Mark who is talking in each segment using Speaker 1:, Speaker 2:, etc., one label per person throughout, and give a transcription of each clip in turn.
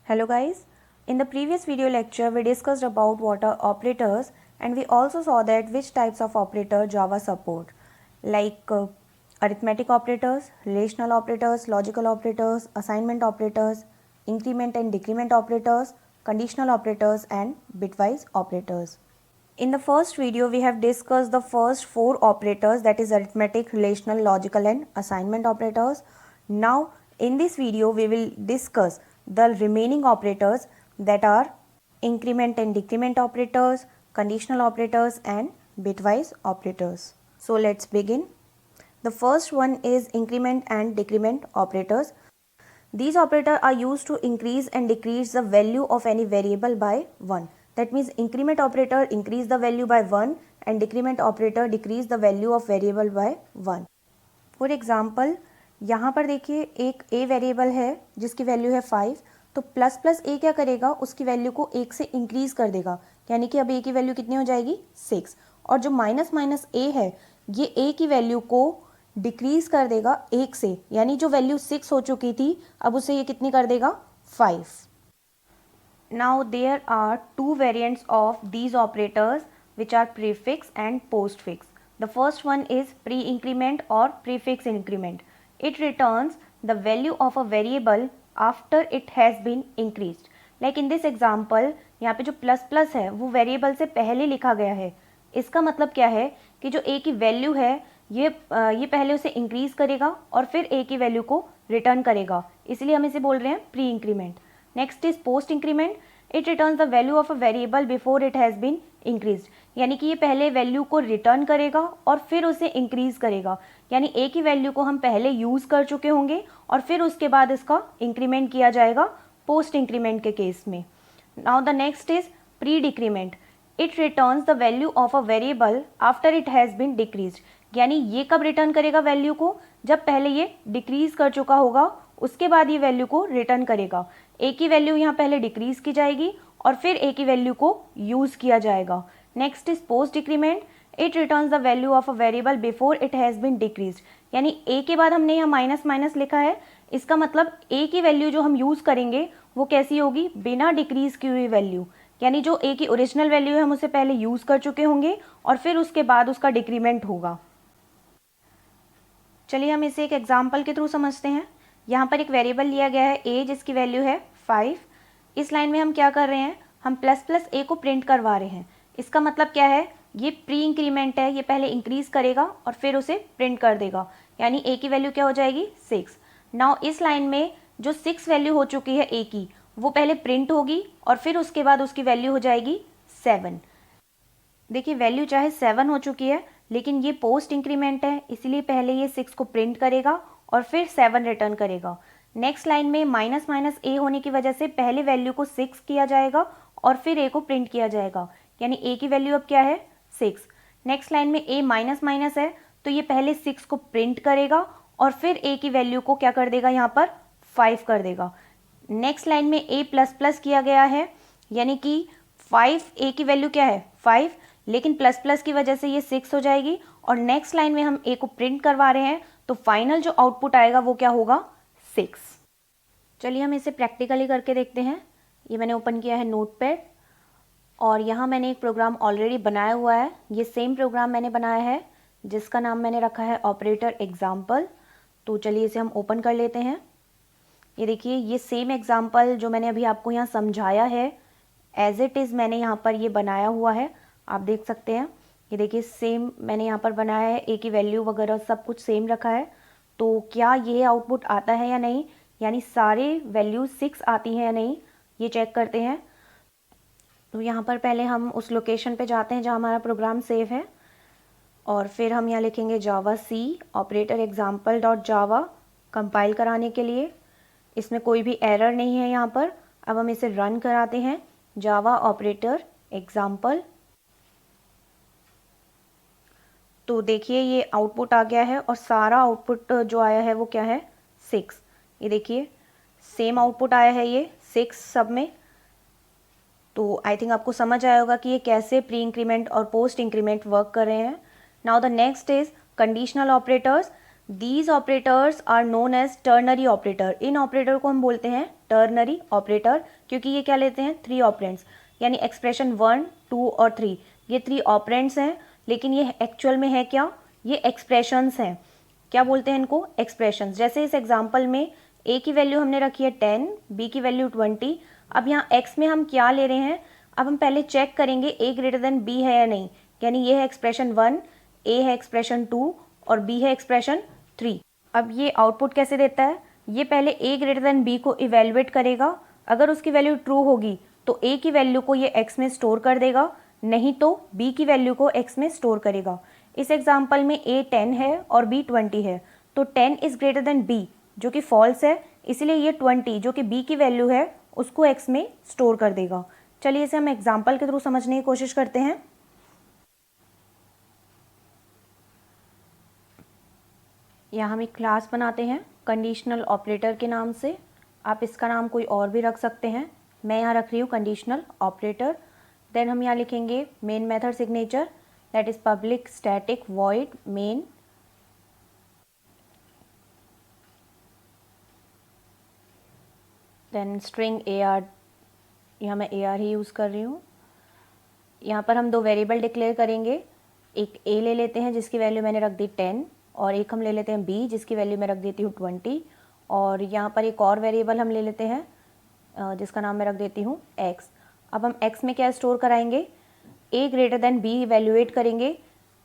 Speaker 1: Hello guys, in the previous video lecture we discussed about what are operators and we also saw that which types of operator Java support like arithmetic operators, relational operators, logical operators, assignment operators, increment and decrement operators, conditional operators and bitwise operators. In the first video we have discussed the first four operators, that is arithmetic, relational, logical and assignment operators. Now in this video we will discuss the remaining operators, that are increment and decrement operators, conditional operators and bitwise operators. So let's begin. The first one is increment and decrement operators. These operators are used to increase and decrease the value of any variable by 1. That means increment operator increase the value by 1 and decrement operator decrease the value of variable by 1. For example यहाँ पर देखिए एक a variable है जिसकी value है 5, तो plus plus a क्या करेगा, उसकी वैल्यू को 1 से इंक्रीज कर देगा, यानी कि अब a की वैल्यू कितनी हो जाएगी 6। और जो माइनस माइनस a है ये a की वैल्यू को डिक्रीज कर देगा 1 से, यानी जो वैल्यू 6 हो चुकी थी अब उसे ये कितनी कर देगा 5। Now there are two variants of these operators which are prefix and postfix. The first one is pre-increment or prefix increment. It returns the value of a variable after it has been increased. Like in this example, यहाँ पे जो plus plus है वो variable से पहले लिखा गया है। इसका मतलब क्या है कि जो a की वैल्यू है ये पहले उसे इंक्रीज करेगा और फिर a की वैल्यू को रिटर्न करेगा, इसलिए हम इसे बोल रहे हैं pre increment. Next is post increment. It returns the value of a variable before it has been increased, यानी कि ये पहले वैल्यू को रिटर्न करेगा और फिर उसे इंक्रीज करेगा, यानी ए की वैल्यू को हम पहले यूज़ कर चुके होंगे और फिर उसके बाद इसका इंक्रीमेंट किया जाएगा पोस्ट इंक्रीमेंट के केस में। Now the next is pre decrement. It returns the value of a variable after it has been decreased, यानी ये कब रिटर्न करेगा वैल्यू को, जब पहले ये डिक्रीज कर चुका होगा उसके बाद ये वैल्यू को रिटर्न करेगा। ए की वैल्यू यहाँ पहले डिक्रीज की जाएगी और फिर ए की वैल्यू को यूज़ किया जाएगा। Next is post decrement. It returns the value of a variable before it has been decrease, यानी ए के बाद हमने यहाँ माइनस माइनस लिखा है, इसका मतलब ए की वैल्यू जो हम यूज़ करेंगे वो कैसी होगी, बिना डिक्रीज की हुई वैल्यू, यानी जो ए की ओरिजिनल वैल्यू है हम उसे पहले यूज़ कर चुके होंगे और फिर उसके बाद उसका डिक्रीमेंट होगा। चलिए हम इसे एक एग्जाम्पल के थ्रू समझते हैं। यहाँ पर एक वेरिएबल लिया गया है a जिसकी वैल्यू है 5। इस लाइन में हम क्या कर रहे हैं, हम प्लस प्लस a को प्रिंट करवा रहे हैं। इसका मतलब क्या है, ये प्री इंक्रीमेंट है, ये पहले इंक्रीज करेगा और फिर उसे प्रिंट कर देगा, यानी a की वैल्यू क्या हो जाएगी 6। नाउ इस लाइन में जो 6 वैल्यू हो चुकी है a की वो पहले प्रिंट होगी और फिर उसके बाद उसकी वैल्यू हो जाएगी 7। देखिए वैल्यू चाहे 7 हो चुकी है लेकिन ये पोस्ट इंक्रीमेंट है, इसीलिए पहले ये 6 को प्रिंट करेगा और फिर 7 रिटर्न करेगा। नेक्स्ट लाइन में माइनस माइनस ए होने की वजह से पहले वैल्यू को 6 किया जाएगा और फिर ए को प्रिंट किया जाएगा, यानी ए की वैल्यू अब क्या है 6। नेक्स्ट लाइन में ए माइनस माइनस है तो ये पहले 6 को प्रिंट करेगा और फिर ए की वैल्यू को क्या कर देगा, यहाँ पर 5 कर देगा। नेक्स्ट लाइन में ए प्लस प्लस किया गया है, यानी कि 5 ए की वैल्यू क्या है 5, लेकिन प्लस प्लस की वजह से ये 6 हो जाएगी और नेक्स्ट लाइन में हम ए को प्रिंट करवा रहे हैं तो फाइनल जो आउटपुट आएगा वो क्या होगा 6। चलिए हम इसे प्रैक्टिकली करके देखते हैं। ये मैंने ओपन किया है नोटपैड और यहाँ मैंने एक प्रोग्राम ऑलरेडी बनाया हुआ है। ये सेम प्रोग्राम मैंने बनाया है जिसका नाम मैंने रखा है ऑपरेटर एग्जाम्पल। तो चलिए इसे हम ओपन कर लेते हैं। ये देखिए ये सेम एग्जाम्पल जो मैंने अभी आपको यहाँ समझाया है एज इट इज़ मैंने यहाँ पर ये बनाया हुआ है, आप देख सकते हैं। ये देखिए सेम मैंने यहाँ पर बनाया है, ए की वैल्यू वगैरह सब कुछ सेम रखा है। तो क्या ये आउटपुट आता है या नहीं, यानी सारे वैल्यू 6 आती हैं या नहीं, ये चेक करते हैं। तो यहाँ पर पहले हम उस लोकेशन पे जाते हैं जहाँ हमारा प्रोग्राम सेव है और फिर हम यहाँ लिखेंगे Java C operator example dot Java compile कराने के लिए। इसमें कोई भी एरर नहीं है यहाँ पर। अब हम इसे रन कराते हैं जावा ऑपरेटर एग्जाम्पल। तो देखिए ये आउटपुट आ गया है और सारा आउटपुट जो आया है वो क्या है 6। ये देखिए सेम आउटपुट आया है ये 6 सब में। तो आई थिंक आपको समझ आया होगा कि ये कैसे प्री इंक्रीमेंट और पोस्ट इंक्रीमेंट वर्क कर रहे हैं। Now the next is conditional operators. These operators are known as ternary operator. इन ऑपरेटर को हम बोलते हैं टर्नरी ऑपरेटर, क्योंकि ये क्या लेते हैं 3 ऑपरेंड्स, यानी एक्सप्रेशन 1, 2 और 3 ये 3 ऑपरेंड्स हैं, लेकिन ये एक्चुअल में है क्या, ये एक्सप्रेशंस हैं। क्या बोलते हैं इनको, एक्सप्रेशंस। जैसे इस एग्जांपल में a की वैल्यू हमने रखी है 10, b की वैल्यू 20। अब यहाँ x में हम क्या ले रहे हैं, अब हम पहले चेक करेंगे a ग्रेटर देन b है या नहीं, यानी ये है एक्सप्रेशन 1, a है एक्सप्रेशन 2 और b है एक्सप्रेशन 3। अब ये आउटपुट कैसे देता है, ये पहले a ग्रेटर देन b को इवेल्युएट करेगा, अगर उसकी वैल्यू ट्रू होगी तो a की वैल्यू को ये x में स्टोर कर देगा, नहीं तो b की वैल्यू को x में स्टोर करेगा। इस एग्जाम्पल में a 10 है और b 20 है, तो 10 इज ग्रेटर देन b जो कि फॉल्स है, इसलिए ये 20 जो कि b की वैल्यू है उसको x में स्टोर कर देगा। चलिए इसे हम एग्जाम्पल के थ्रू समझने की कोशिश करते हैं। यहाँ हम एक क्लास बनाते हैं कंडीशनल ऑपरेटर के नाम से, आप इसका नाम कोई और भी रख सकते हैं, मैं यहाँ रख रही हूँ कंडीशनल ऑपरेटर। देन हम यहाँ लिखेंगे main method signature, that is public static void main, then string AR, यहाँ मैं AR ही यूज़ कर रही हूँ। यहाँ पर हम 2 वेरिएबल डिक्लेयर करेंगे, एक a ले लेते हैं जिसकी वैल्यू मैंने रख दी 10 और एक हम ले लेते हैं b जिसकी वैल्यू मैं रख देती हूँ 20, और यहाँ पर एक और वेरिएबल हम ले लेते हैं जिसका नाम मैं रख देती हूँ x। अब हम x में क्या स्टोर कराएंगे, a greater than b evaluate करेंगे,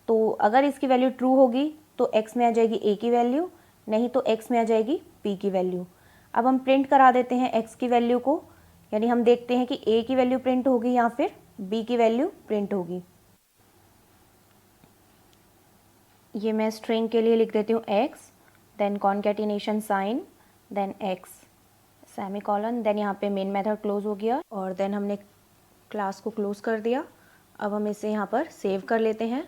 Speaker 1: तो अगर इसकी वैल्यू ट्रू होगी तो x में आ जाएगी a की वैल्यू, नहीं तो x में आ जाएगी b की वैल्यू। अब हम प्रिंट करा देते हैं x की वैल्यू को, यानी हम देखते हैं कि a की वैल्यू प्रिंट होगी या फिर b की वैल्यू प्रिंट होगी। ये मैं स्ट्रिंग के लिए लिख देती हूँ x, then concatenation sign, then x semicolon, then यहाँ पे मेन मेथड क्लोज हो गया और देन हमने क्लास को क्लोज कर दिया। अब हम इसे यहाँ पर सेव कर लेते हैं।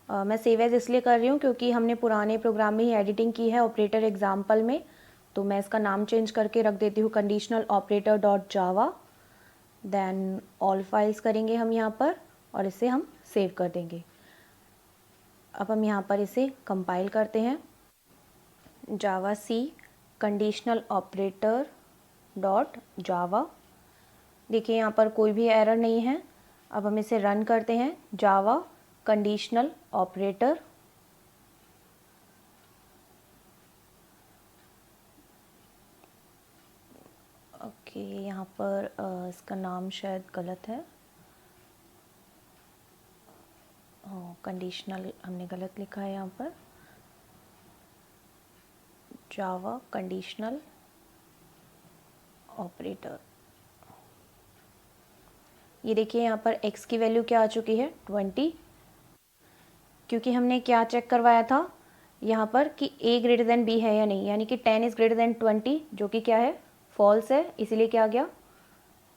Speaker 1: मैं सेव एज इसलिए कर रही हूँ क्योंकि हमने पुराने प्रोग्राम में ही एडिटिंग की है ऑपरेटर एग्जाम्पल में, तो मैं इसका नाम चेंज करके रख देती हूँ conditional operator dot Java. Then all files करेंगे हम यहाँ पर और इसे हम सेव कर देंगे। अब हम यहाँ पर इसे कंपाइल करते हैं, जावा सी कंडीशनल ऑपरेटर डॉट जावा। देखिए यहाँ पर कोई भी एरर नहीं है। अब हम इसे रन करते हैं, जावा कंडीशनल ऑपरेटर। ओके, यहाँ पर इसका नाम शायद गलत है, कंडीशनल हमने गलत लिखा है यहाँ पर, जावा कंडीशनल ऑपरेटर। ये देखिए यहाँ पर x की वैल्यू क्या आ चुकी है 20, क्योंकि हमने क्या चेक करवाया था यहाँ पर कि a ग्रेटर देन b है या नहीं, यानी कि 10 इज ग्रेटर देन 20 जो कि क्या है फॉल्स है, इसीलिए क्या आ गया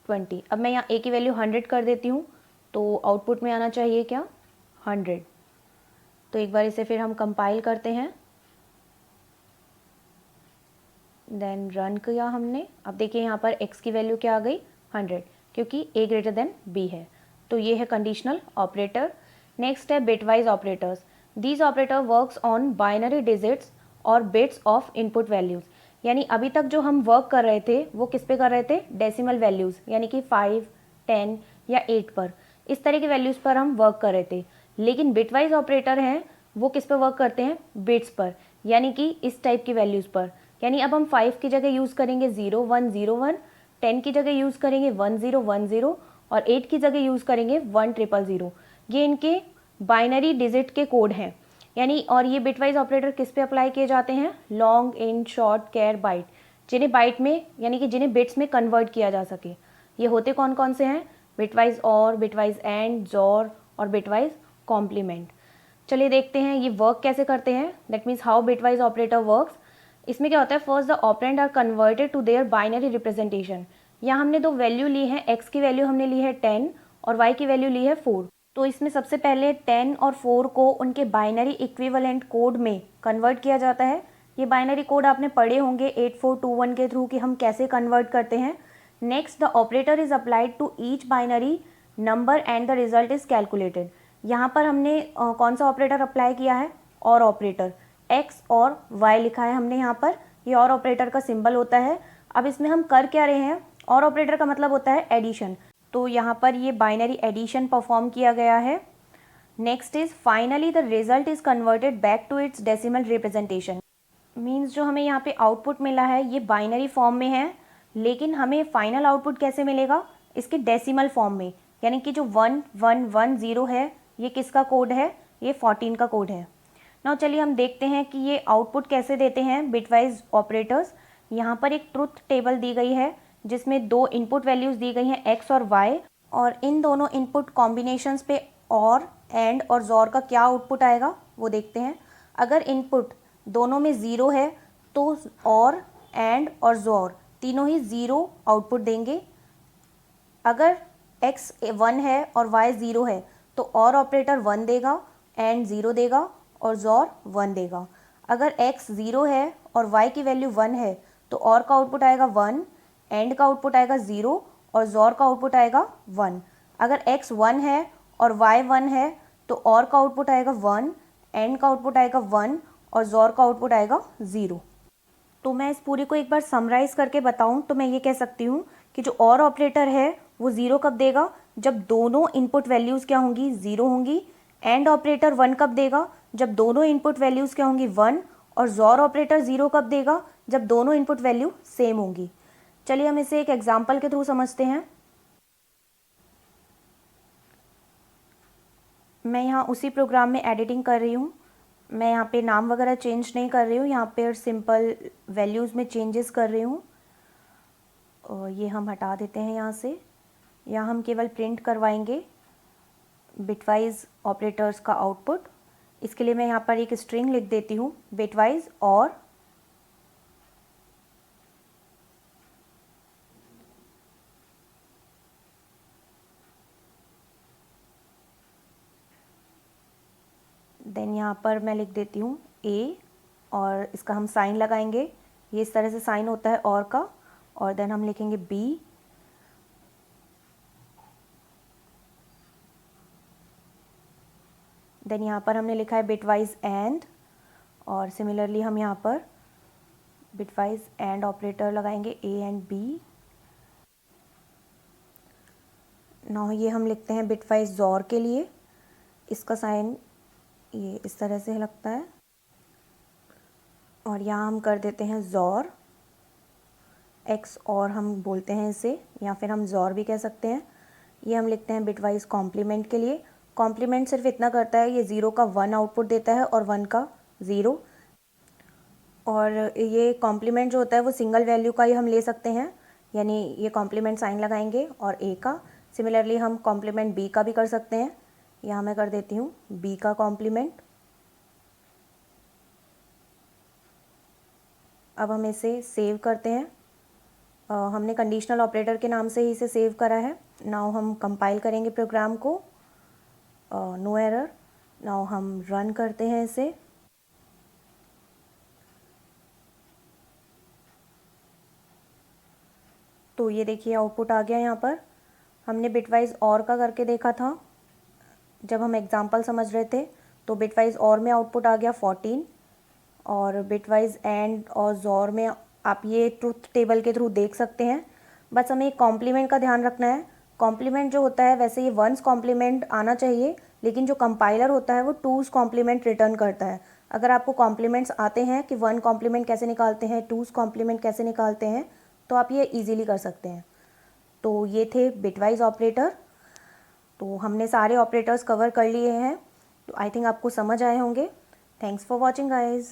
Speaker 1: 20। अब मैं यहाँ a की वैल्यू 100 कर देती हूँ तो आउटपुट में आना चाहिए क्या 100। तो एक बार इसे फिर हम कंपाइल करते हैं, देन रन किया हमने। अब देखिए यहाँ पर x की वैल्यू क्या आ गई 100, क्योंकि a ग्रेटर देन b है। तो ये है कंडीशनल ऑपरेटर। नेक्स्ट है bitwise operators. These operator works on binary digits और बिट्स ऑफ इनपुट वैल्यूज़, यानी अभी तक जो हम वर्क कर रहे थे वो किस पे कर रहे थे, डेसिमल वैल्यूज़, यानी कि 5, 10 या 8 पर, इस तरह की वैल्यूज़ पर हम वर्क कर रहे थे। लेकिन बिटवाइज ऑपरेटर हैं वो किस पे वर्क करते हैं, बिट्स पर, यानी कि इस टाइप की वैल्यूज़ पर। यानी अब हम 5 की जगह यूज़ करेंगे 0101, 10 की जगह यूज़ करेंगे 1010 और 8 की जगह यूज़ करेंगे 1000। ये इनके बाइनरी डिजिट के कोड हैं, यानी और ये बिटवाइज ऑपरेटर किस पे अप्लाई किए जाते हैं, लॉन्ग, इन, शॉर्ट, कैर, बाइट, जिन्हें बाइट में यानी कि जिन्हें बिट्स में कन्वर्ट किया जा सके। ये होते कौन कौन से हैं, बिटवाइज और, बिटवाइज एंड, जोर और बिटवाइज कॉम्प्लीमेंट। चलिए देखते हैं ये वर्क कैसे करते हैं, that means how bitwise operator works. इसमें क्या होता है, first the operand are converted to their binary representation. यहाँ हमने 2 वैल्यू ली है, x की वैल्यू हमने ली है 10 और y की वैल्यू ली है 4। तो इसमें सबसे पहले 10 और 4 को उनके बाइनरी इक्विवेलेंट कोड में कन्वर्ट किया जाता है। ये बाइनरी कोड आपने पढ़े होंगे 8421 के थ्रू कि हम कैसे कन्वर्ट करते हैं। Next the operator is applied to each binary number and the result is calculated. यहाँ पर हमने कौन सा ऑपरेटर अप्लाई किया है, और ऑपरेटर, x और y लिखा है हमने यहाँ पर, ये और ऑपरेटर का सिंबल होता है। अब इसमें हम कर क्या रहे हैं, और ऑपरेटर का मतलब होता है एडिशन, तो यहाँ पर ये बाइनरी एडिशन परफॉर्म किया गया है। Next is finally the result is converted back to its decimal representation. Means जो हमें यहाँ पे आउटपुट मिला है ये बाइनरी फॉर्म में है, लेकिन हमें फाइनल आउटपुट कैसे मिलेगा, इसके डेसिमल फॉर्म में, यानी कि जो 1110 है ये किसका कोड है, ये 14 का कोड है। नाउ चलिए हम देखते हैं कि ये आउटपुट कैसे देते हैं बिटवाइज ऑपरेटर्स। यहाँ पर एक ट्रुथ टेबल दी गई है जिसमें दो इनपुट वैल्यूज़ दी गई हैं x और y, और इन दोनों इनपुट कॉम्बिनेशंस पे और एंड और जोर का क्या आउटपुट आएगा वो देखते हैं। अगर इनपुट दोनों में ज़ीरो है तो और एंड और जोर तीनों ही ज़ीरो आउटपुट देंगे। अगर x 1 है और y 0 है तो और ऑपरेटर 1 देगा, एंड 0 देगा और जोर 1 देगा। अगर x 0 है और y की वैल्यू 1 है तो और का आउटपुट आएगा 1, एंड का आउटपुट आएगा 0 और जोर का आउटपुट आएगा 1। अगर x 1 है और y 1 है तो और का आउटपुट आएगा 1, एंड का आउटपुट आएगा 1 और जोर का आउटपुट आएगा 0। तो मैं इस पूरी को एक बार समराइज करके बताऊं तो मैं ये कह सकती हूँ कि जो और ऑपरेटर है वो 0 कब देगा, जब दोनों इनपुट वैल्यूज़ क्या होंगी, 0 होंगी। एंड ऑपरेटर 1 कब देगा, जब दोनों इनपुट वैल्यूज़ क्या होंगी, 1। और जोर ऑपरेटर 0 कब देगा, जब दोनों इनपुट वैल्यू सेम होंगी। चलिए हम इसे एक एग्जाम्पल के थ्रू समझते हैं। मैं यहाँ उसी प्रोग्राम में एडिटिंग कर रही हूँ, मैं यहाँ पे नाम वगैरह चेंज नहीं कर रही हूँ, यहाँ पे सिंपल वैल्यूज़ में चेंजेस कर रही हूँ। और ये हम हटा देते हैं यहाँ से, यहाँ हम केवल प्रिंट करवाएंगे बिटवाइज ऑपरेटर्स का आउटपुट। इसके लिए मैं यहाँ पर एक स्ट्रिंग लिख देती हूँ बिटवाइज और, देन यहाँ पर मैं लिख देती हूँ ए, और इसका हम साइन लगाएंगे, ये इस तरह से साइन होता है और का, और देन हम लिखेंगे बी, देन यहाँ पर हमने लिखा है बिटवाइज एंड, और सिमिलरली हम यहाँ पर बिटवाइज एंड ऑपरेटर लगाएंगे ए एंड बी। नाउ ये हम लिखते हैं बिटवाइज जोर के लिए, इसका साइन ये इस तरह से लगता है, और यहाँ हम कर देते हैं जोर एक्स, और हम बोलते हैं इसे, या फिर हम जोर भी कह सकते हैं। ये हम लिखते हैं बिटवाइज कॉम्प्लीमेंट के लिए। कॉम्प्लीमेंट सिर्फ इतना करता है, ये 0 का 1 आउटपुट देता है और 1 का 0। और ये कॉम्प्लीमेंट जो होता है वो सिंगल वैल्यू का ही हम ले सकते हैं, यानी ये कॉम्प्लीमेंट साइन लगाएंगे और ए का। सिमिलरली हम कॉम्प्लीमेंट बी का भी कर सकते हैं, यहाँ मैं कर देती हूँ बी का कॉम्प्लीमेंट। अब हम इसे सेव करते हैं, हमने कंडीशनल ऑपरेटर के नाम से ही इसे सेव करा है। नाउ हम कंपाइल करेंगे प्रोग्राम को, नो एरर। नाउ हम रन करते हैं इसे। तो ये देखिए आउटपुट आ गया। यहाँ पर हमने बिटवाइज और का करके देखा था जब हम एग्जांपल समझ रहे थे, तो बिटवाइज और में आउटपुट आ गया 14, और बिटवाइज एंड और जोर में आप ये ट्रुथ टेबल के थ्रू देख सकते हैं। बस हमें एक कॉम्प्लीमेंट का ध्यान रखना है। कॉम्प्लीमेंट जो होता है वैसे ये वंस कॉम्प्लीमेंट आना चाहिए, लेकिन जो कंपाइलर होता है वो टूज़ कॉम्प्लीमेंट रिटर्न करता है। अगर आपको कॉम्प्लीमेंट्स आते हैं कि 1 कॉम्प्लीमेंट कैसे निकालते हैं, टूज़ कॉम्प्लीमेंट कैसे निकालते हैं, तो आप ये ईजिली कर सकते हैं। तो ये थे बिटवाइज ऑपरेटर। तो हमने सारे ऑपरेटर्स कवर कर लिए हैं, तो आई थिंक आपको समझ आए होंगे। Thanks for watching guys.